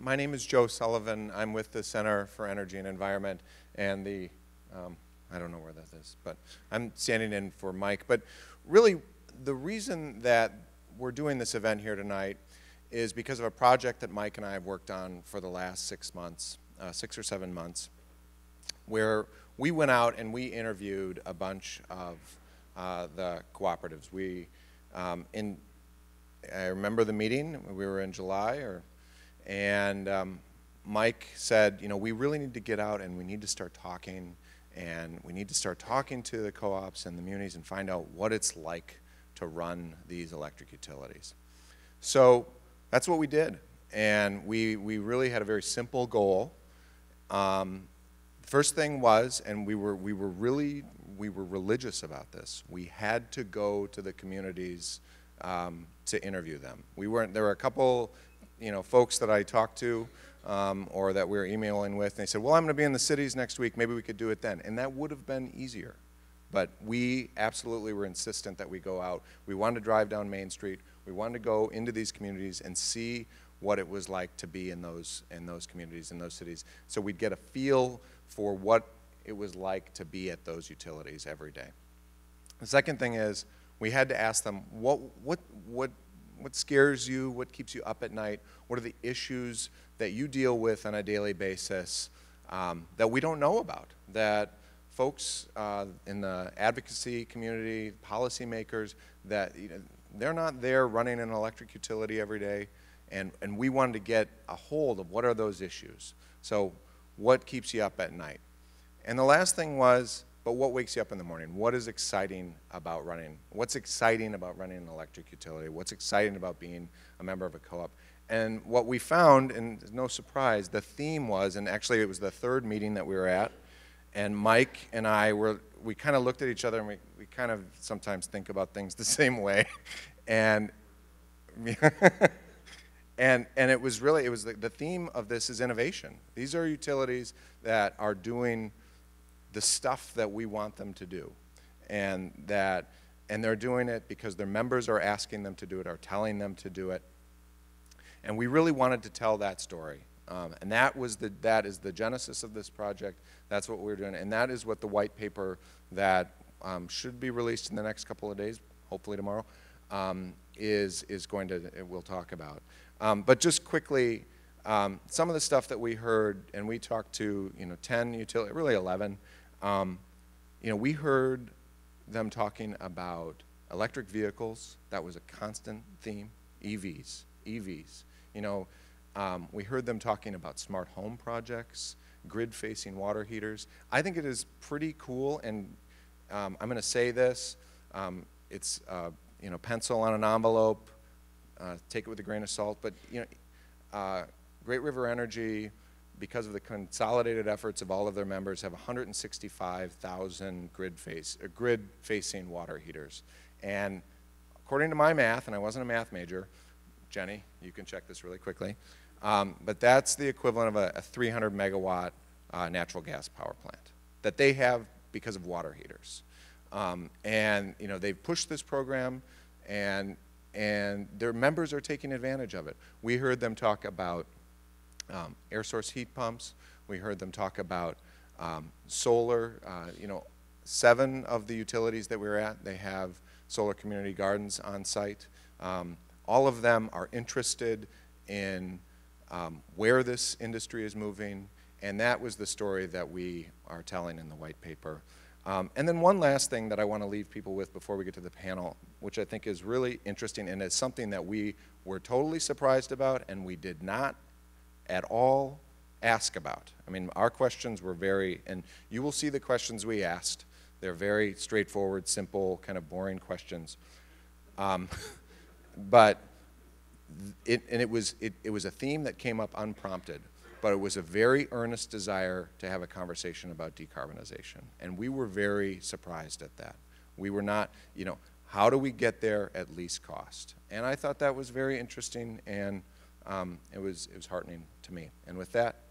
My name is Joe Sullivan. I'm with the Center for Energy and Environment and the, I don't know where that is, but I'm standing in for Mike. But really, the reason that we're doing this event here tonight is because of a project that Mike and I have worked on for the last 6 months, 6 or 7 months, where we went out and we interviewed a bunch of the cooperatives. I remember the meeting. We were in July, and Mike said, you know, we really need to get out and we need to start talking, and we need to start talking to the co-ops and the munis and find out what it's like to run these electric utilities. So that's what we did, and we really had a very simple goal. First thing was, and we were religious about this. We had to go to the communities to interview them. There were a couple, folks that I talked to or that we were emailing with, and they said, well, I'm going to be in the cities next week, maybe we could do it then. And that would have been easier. But we absolutely were insistent that we go out. We wanted to drive down Main Street. We wanted to go into these communities and see what it was like to be in those communities, in those cities. So we'd get a feel for what it was like to be at those utilities every day. The second thing is, we had to ask them, what scares you? What keeps you up at night? What are the issues that you deal with on a daily basis that we don't know about? That folks in the advocacy community, policymakers, that they're not there running an electric utility every day, and we wanted to get a hold of what are those issues. So what keeps you up at night? And the last thing was, but what wakes you up in the morning? What is exciting about running? What's exciting about running an electric utility? What's exciting about being a member of a co-op? And what we found, and no surprise, the theme was, and actually it was the third meeting that we were at, and Mike and I we kind of looked at each other, and we kind of sometimes think about things the same way. And and it was the theme of this is innovation. These are utilities that are doing the stuff that we want them to do, and they're doing it because their members are asking them to do it, or telling them to do it. And we really wanted to tell that story, and that is the genesis of this project. That's what we're doing, and that is what the white paper that should be released in the next couple of days, hopefully tomorrow, we'll talk about. But just quickly, some of the stuff that we heard, and we talked to 10 utilities, really 11. We heard them talking about electric vehicles. That was a constant theme. EVs. We heard them talking about smart home projects, grid-facing water heaters. I think it is pretty cool, and I'm going to say this. It's pencil on an envelope. Take it with a grain of salt. But Great River Energy, because of the consolidated efforts of all of their members, have 165,000 grid-facing water heaters. And according to my math, and I wasn't a math major, Jenny, you can check this really quickly, but that's the equivalent of a 300 megawatt natural gas power plant that they have because of water heaters. And they've pushed this program, and their members are taking advantage of it. We heard them talk about air source heat pumps. We heard them talk about solar. 7 of the utilities that we were at, they have solar community gardens on site. All of them are interested in where this industry is moving, and that was the story that we are telling in the white paper. And then one last thing that I want to leave people with before we get to the panel, which I think is really interesting, and it's something that we were totally surprised about and we did not at all ask about. I mean, our questions were and you will see the questions we asked. They're very straightforward, simple, kind of boring questions. But it was a theme that came up unprompted, but it was a very earnest desire to have a conversation about decarbonization. And we were very surprised at that. We were not, how do we get there at least cost? And I thought that was very interesting, and it was heartening to me. And with that,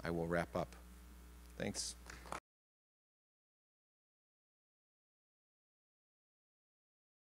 I will wrap up. Thanks.